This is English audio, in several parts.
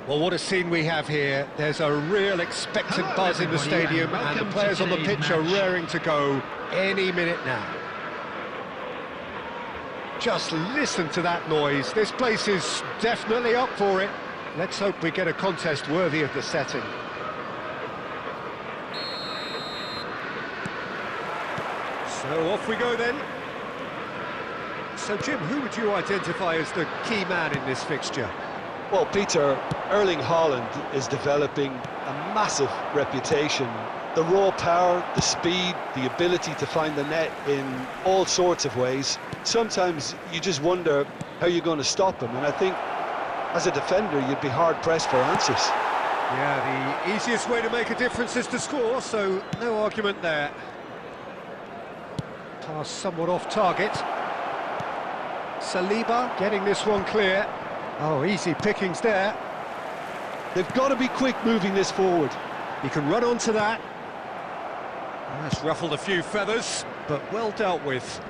Well, what a scene we have here. There's a real expectant buzz in the stadium, and the players on the pitch are raring to go any minute now. Just listen to that noise. This place is definitely up for it. Let's hope we get a contest worthy of the setting. So off we go then. So Jim, who would you identify as the key man in this fixture? Well, Peter, Erling Haaland is developing a massive reputation. The raw power, the speed, the ability to find the net in all sorts of ways. Sometimes you just wonder how you're going to stop him, and I think as a defender you'd be hard-pressed for answers. Yeah, the easiest way to make a difference is to score, so no argument there. Pass somewhat off target. Saliba getting this one clear. Oh, easy pickings there. They've got to be quick moving this forward. He can run onto that. That's ruffled a few feathers, but well dealt with.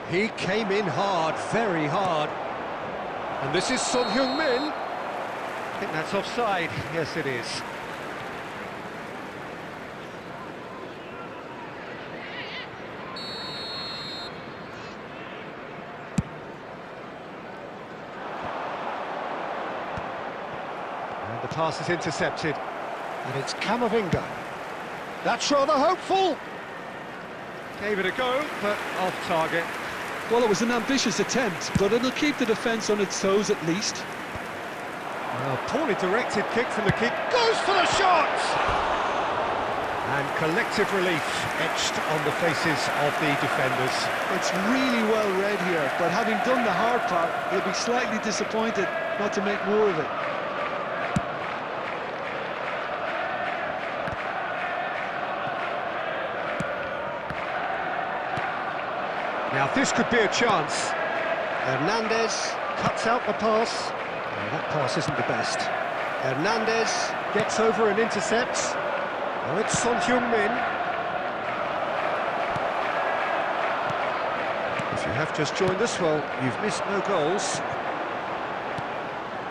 He came in hard, very hard. And this is Son Heung-min. I think that's offside. Yes, it is. And the pass is intercepted. And it's Camavinga. That's rather hopeful. Gave it a go, but off target. Well, it was an ambitious attempt, but it'll keep the defence on its toes at least. Well, poorly directed kick from the keeper. Goes for the shot! And collective relief etched on the faces of the defenders. It's really well read here, but having done the hard part, he'll be slightly disappointed not to make more of it. Now this could be a chance. Hernandez cuts out the pass. Oh, that pass isn't the best. Hernandez gets over and intercepts. Oh, it's Son Heung-min. If you have just joined us, well, you've missed no goals.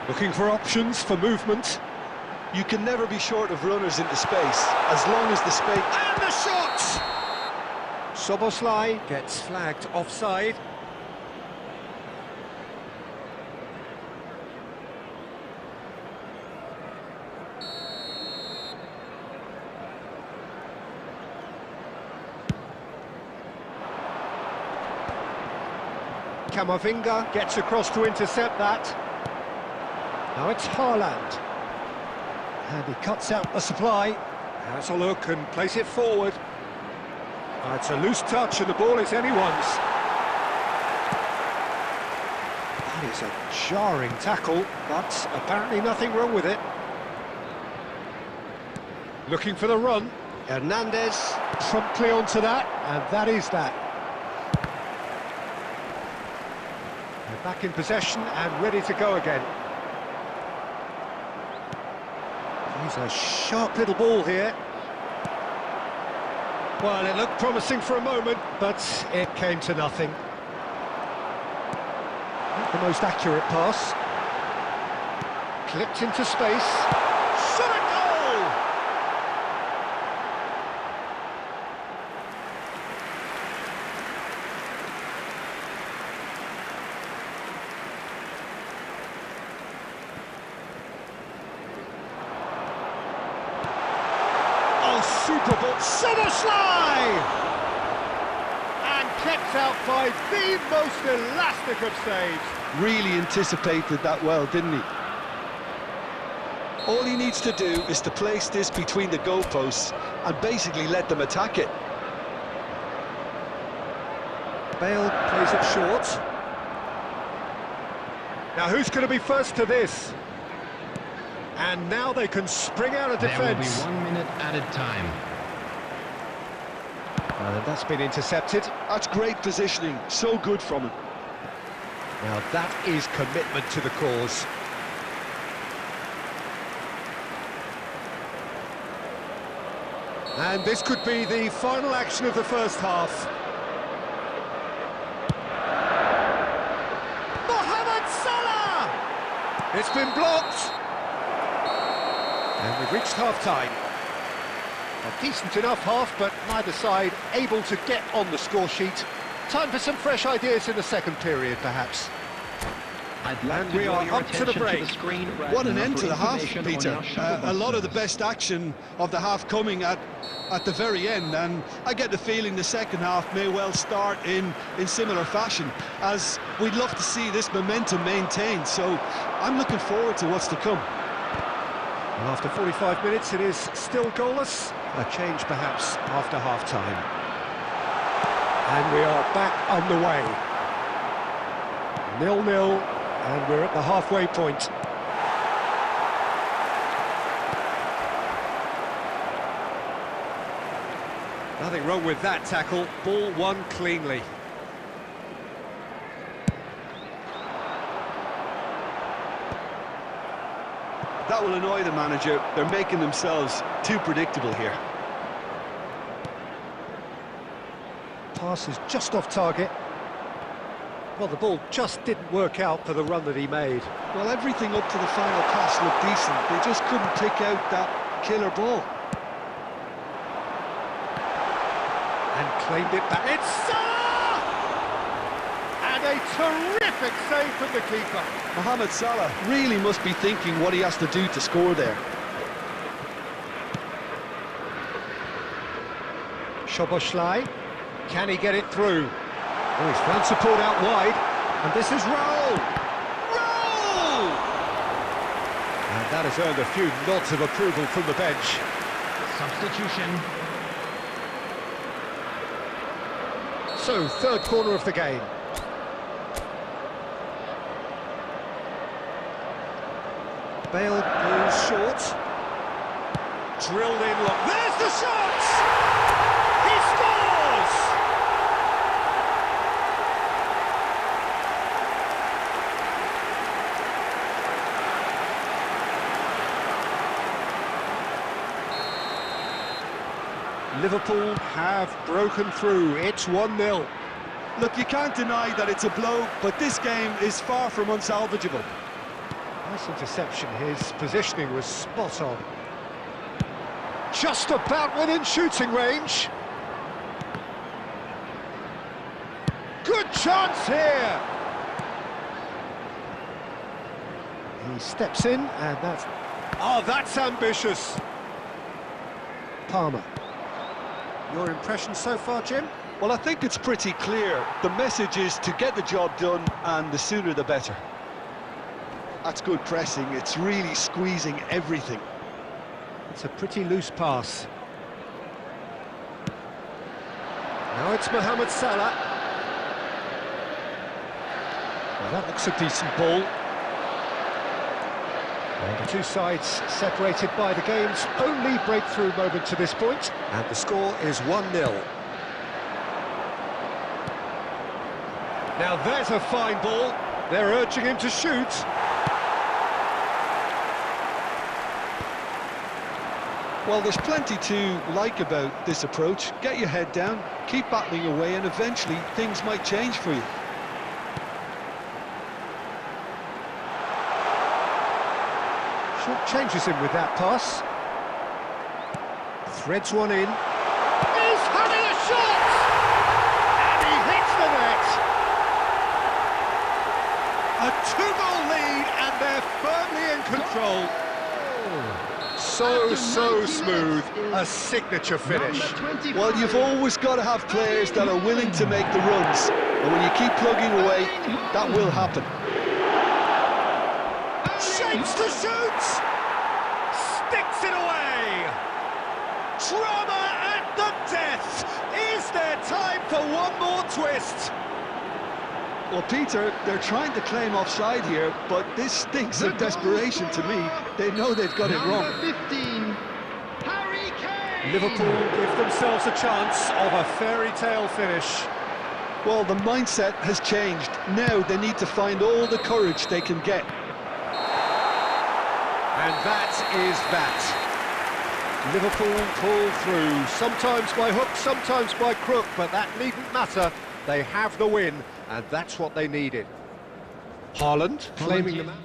Looking for options for movement. You can never be short of runners into space, as long as the space... And the shot! Soboslai gets flagged offside. Camavinga gets across to intercept that. Now it's Haaland. And he cuts out the supply. Has a look and plays it forward. It's a loose touch and the ball is anyone's. That is a jarring tackle, but apparently nothing wrong with it. Looking for the run. Hernandez promptly onto that, and that is that. They're back in possession and ready to go again. He's a sharp little ball here. Well, it looked promising for a moment, but it came to nothing. Not the most accurate pass. Clipped into space. Shot a goal! Oh, super ball. Soboslai! And kept out by the most elastic of saves. Really anticipated that well, didn't he? All he needs to do is to place this between the goalposts and basically let them attack it. Bale plays it short. Now who's going to be first to this? And now they can spring out of defence. There will be 1 minute added time. That's been intercepted. That's great positioning, so good from him. Now that is commitment to the cause. And this could be the final action of the first half. Mohamed Salah! It's been blocked! And we've reached half-time. A decent enough half, but neither side able to get on the score sheet. Time for some fresh ideas in the second period, perhaps. And we are up to the break. What an end to the half, Peter. A lot of the best action of the half coming at the very end, and I get the feeling the second half may well start in similar fashion, as we'd love to see this momentum maintained, so I'm looking forward to what's to come. Well, after 45 minutes it is still goalless. A change perhaps after half-time. And we are back underway. 0-0, and we're at the halfway point. Nothing wrong with that tackle. Ball won cleanly. That will annoy the manager. They're making themselves too predictable here. Pass is just off target. Well, the ball just didn't work out for the run that he made. Well, everything up to the final pass looked decent. They just couldn't pick out that killer ball. And claimed it back. It's Salah! And a terrific save from the keeper. Mohamed Salah really must be thinking what he has to do to score there. Szoboszlai, can he get it through? Oh, he's found support out wide, and this is Raul! Raul! And that has earned a few nods of approval from the bench. Substitution. So, third corner of the game. Bale goes short. Drilled in, look, there's the shot! He scores! Liverpool have broken through. It's 1-0. Look, you can't deny that it's a blow, but this game is far from unsalvageable. Nice interception. His positioning was spot on. Just about within shooting range. Good chance here. He steps in, and that's... Oh, that's ambitious. Palmer. Your impression so far, Jim? Well, I think it's pretty clear. The message is to get the job done, and the sooner the better. That's good pressing. It's really squeezing everything. It's a pretty loose pass. Now it's Mohamed Salah. Well, that looks a decent ball. And the two sides separated by the game's only breakthrough moment to this point, and the score is 1-0. Now there's a fine ball. They're urging him to shoot. Well, there's plenty to like about this approach. Get your head down, keep battling away, and eventually things might change for you. Short changes him with that pass. Threads one in. He's having a shot! And he hits the net! A two-goal lead, and they're firmly in control. So smooth, a signature finish. Well, you've always got to have players that are willing to make the runs, and when you keep plugging away, that will happen. Shapes to shoot! Sticks it away! Drama at the death! Is there time for one more twist? Well, Peter, they're trying to claim offside here, but this stinks of desperation to me. They know they've got it wrong. 15, Harry Kane. Liverpool give themselves a chance of a fairy tale finish. Well, the mindset has changed. Now they need to find all the courage they can get. And that is that. Liverpool pull through, sometimes by hook, sometimes by crook, but that needn't matter. They have the win, and that's what they needed. Haaland claiming the man.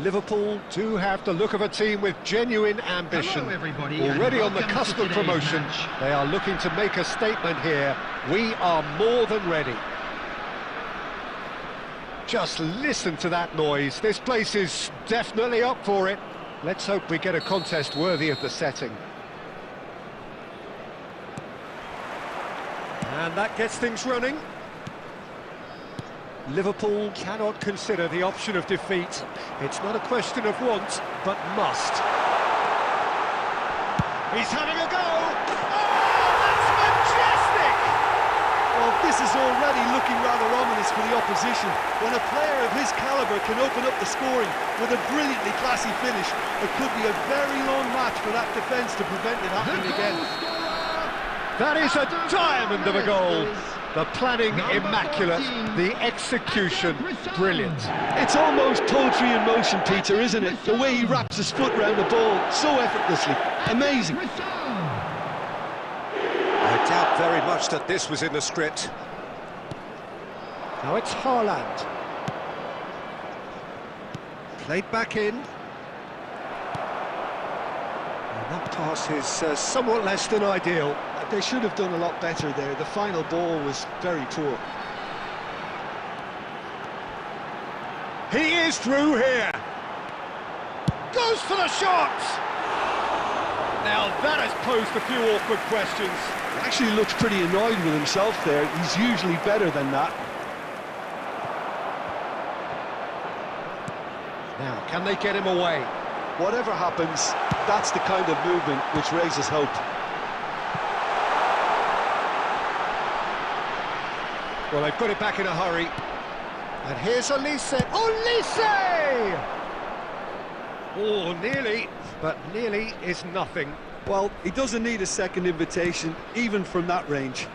Liverpool do have the look of a team with genuine ambition. Hello everybody, Already on the welcome to cusp of today's promotion, match. they are looking to make a statement here. We are more than ready. Just listen to that noise. This place is definitely up for it. Let's hope we get a contest worthy of the setting. And that gets things running. Liverpool cannot consider the option of defeat. It's not a question of want, but must. He's having a go! Oh, that's majestic! Well, this is already looking rather ominous for the opposition. When a player of his calibre can open up the scoring with a brilliantly classy finish, it could be a very long match for that defence to prevent it happening again. That is a diamond of a goal. The planning immaculate, the execution brilliant. It's almost poetry in motion, Peter, isn't it? The way he wraps his foot round the ball so effortlessly. Amazing. I doubt very much that this was in the script. Now it's Halland. Played back in. And that pass is somewhat less than ideal. They should have done a lot better there. The final ball was very poor. He is through here. Goes for the shot. Now that has posed a few awkward questions. He actually looks pretty annoyed with himself there. He's usually better than that. Now, can they get him away? Whatever happens, that's the kind of movement which raises hope. Well, they've got it back in a hurry. And here's Olise. Olise! Oh, nearly. But nearly is nothing. Well, he doesn't need a second invitation, even from that range.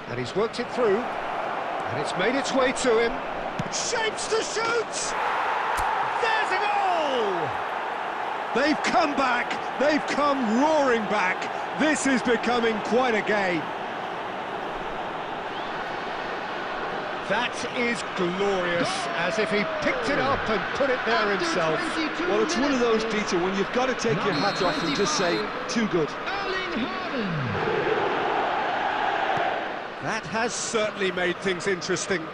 And he's worked it through. And it's made its way to him. Shapes to shoot! There's a goal! They've come back. They've come roaring back. This is becoming quite a game. That is glorious, as if he picked it up and put it there himself. Well, it's one of those, Peter, when you've got to take your hat off and just say, too good. That has certainly made things interesting.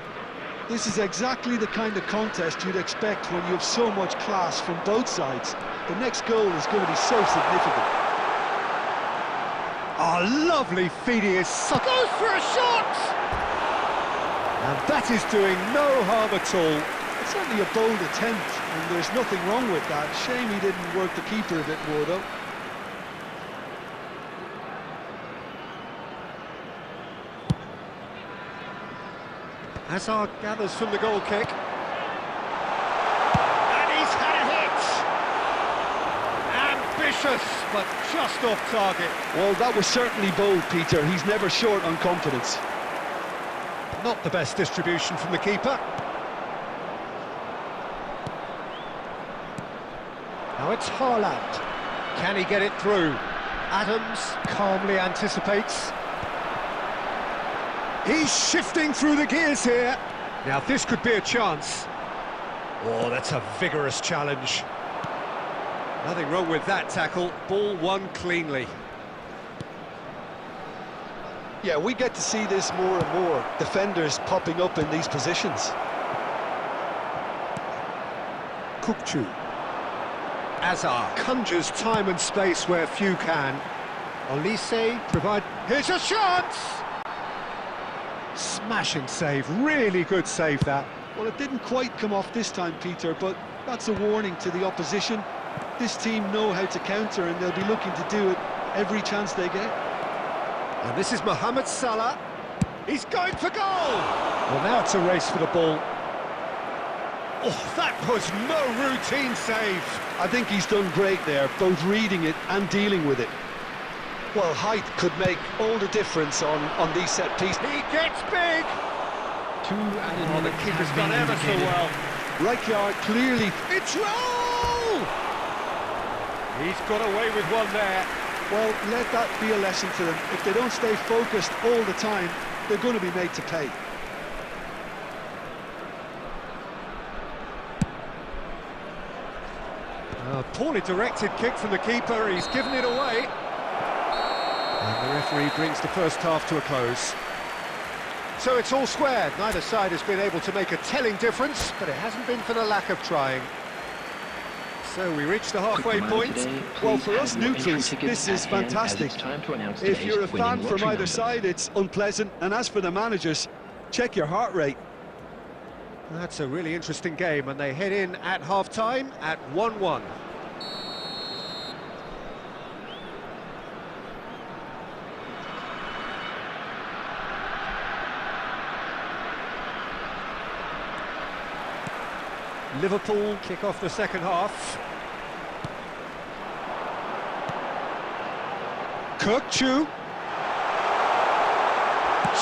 This is exactly the kind of contest you'd expect when you have so much class from both sides. The next goal is going to be so significant. A lovely feed, he is. Goes for a shot! And that is doing no harm at all. It's certainly a bold attempt, and there's nothing wrong with that. Shame he didn't work the keeper a bit more, though. Hazard gathers from the goal kick. And he's had a hit! Ambitious, but just off target. Well, that was certainly bold, Peter. He's never short on confidence. Not the best distribution from the keeper. Now it's Halland. Can he get it through? Adams calmly anticipates. He's shifting through the gears here. Now this could be a chance. Oh, that's a vigorous challenge. Nothing wrong with that tackle. Ball won cleanly. Yeah, we get to see this more and more. Defenders popping up in these positions. Kukçu. Azar conjures time and space where few can. Olise provide... Here's a chance! Smashing save, really good save that. Well, it didn't quite come off this time, Peter, but that's a warning to the opposition. This team know how to counter, and they'll be looking to do it every chance they get. And this is Mohamed Salah. He's going for goal! Well, now it's a race for the ball. Oh, that was no routine save. I think he's done great there, both reading it and dealing with it. Well, height could make all the difference on these set pieces. He gets big! Oh, the keeper's done ever so well. Right yard, clearly. It's roll! He's got away with one there. Well, let that be a lesson to them. If they don't stay focused all the time, they're going to be made to pay. A poorly directed kick from the keeper, he's given it away. And the referee brings the first half to a close. So it's all square. Neither side has been able to make a telling difference, but it hasn't been for the lack of trying. So we reach the halfway point. Well, for us neutrals, this is fantastic. If you're a fan from either side, it's unpleasant. And as for the managers, check your heart rate. That's a really interesting game, and they head in at half-time at 1-1. Liverpool kick off the second half. Kukçu.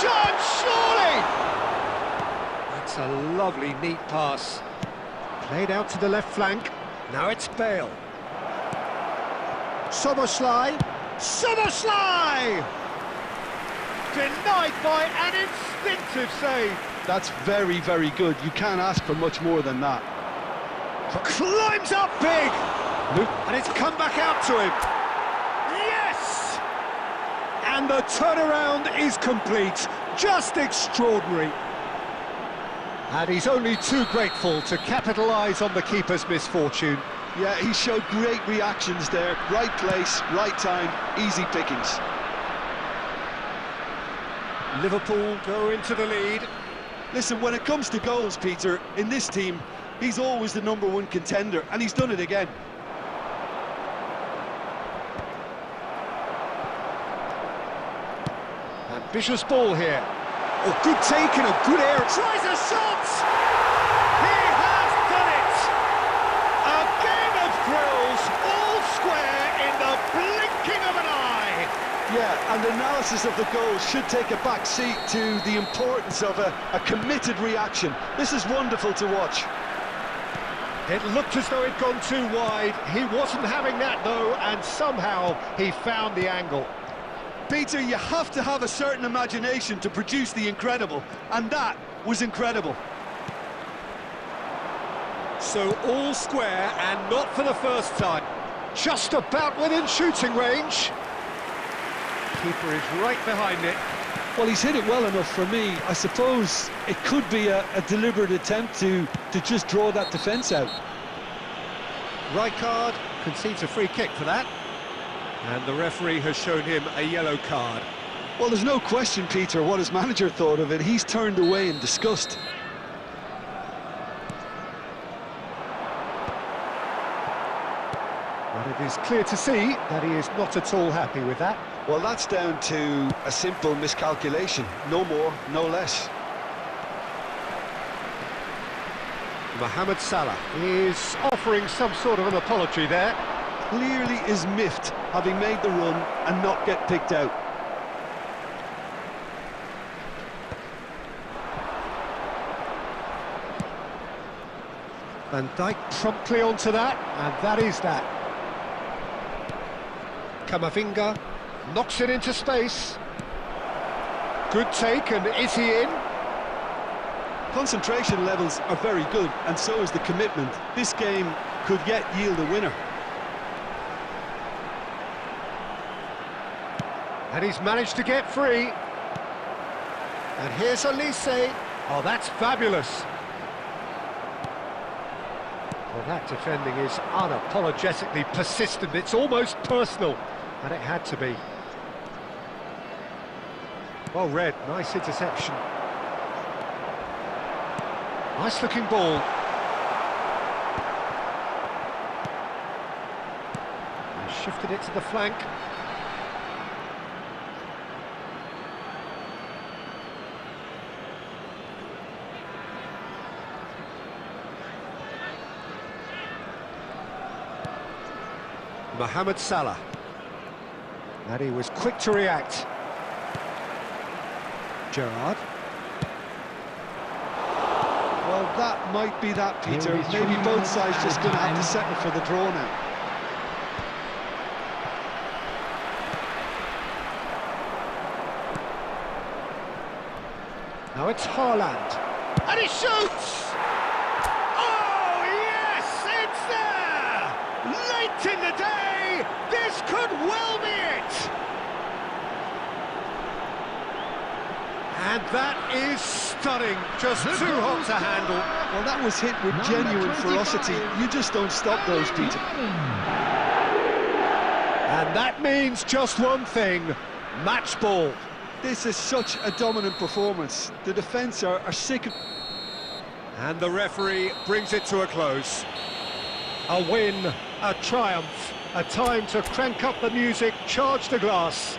John, surely! That's a lovely, neat pass. Played out to the left flank. Now it's Bale. Szoboszlai. Szoboszlai! Denied by an instinctive save. That's very, very good. You can't ask for much more than that. climbs up big! And it's come back out to him. Yes! And the turnaround is complete. Just extraordinary. And he's only too grateful to capitalise on the keeper's misfortune. Yeah, he showed great reactions there. Right place, right time, easy pickings. Liverpool go into the lead. Listen, when it comes to goals, Peter, in this team, he's always the #1 contender, and he's done it again. Ambitious ball here. Oh, good take and a good air. Tries a shot! He has done it! A game of thrills, all square in the blinking of an eye. Yeah, and analysis of the goal should take a back seat to the importance of a committed reaction. This is wonderful to watch. It looked as though it'd gone too wide. He wasn't having that, though, and somehow he found the angle. Peter, you have to have a certain imagination to produce the incredible, and that was incredible. So all square, and not for the first time. Just about within shooting range. Keeper is right behind it. Well, he's hit it well enough for me. I suppose it could be a deliberate attempt to just draw that defence out. Rijkaard concedes a free kick for that. And the referee has shown him a yellow card. Well, there's no question, Peter, what his manager thought of it. He's turned away in disgust. But it is clear to see that he is not at all happy with that. Well, that's down to a simple miscalculation. No more, no less. Mohamed Salah is offering some sort of an apology there. Clearly is miffed, having made the run and not get picked out. Van Dijk promptly onto that, and that is that. Camavinga knocks it into space. Good take, and is he in? Concentration levels are very good, and so is the commitment. This game could yet yield a winner. And he's managed to get free. And here's Elise. Oh, that's fabulous. Well, that defending is unapologetically persistent. It's almost personal. And it had to be. Well read, nice interception. Nice looking ball. And shifted it to the flank. Mohamed Salah. And he was quick to react. Gerrard. Well, that might be that, Peter. Maybe both sides just going to have to settle for the draw now. Now it's Halland. And he shoots! Oh, yes! It's there! Late in the day, this could well be it! And that is stunning, just too hot to handle. Well, that was hit with genuine ferocity. You just don't stop those, Peter. And that means just one thing, match ball. This is such a dominant performance. The defence are sick of... And the referee brings it to a close. A win, a triumph, a time to crank up the music, charge the glass.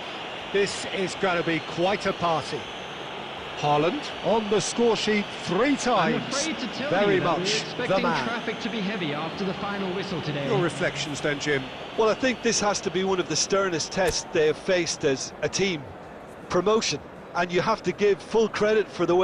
This is going to be quite a party. Haaland on the score sheet 3 times. I'm afraid to tell Very you that much we're expecting the man. traffic to be heavy after the final whistle today. Your reflections then, Jim? Well, I think this has to be one of the sternest tests they have faced as a team. Promotion. And you have to give full credit for the way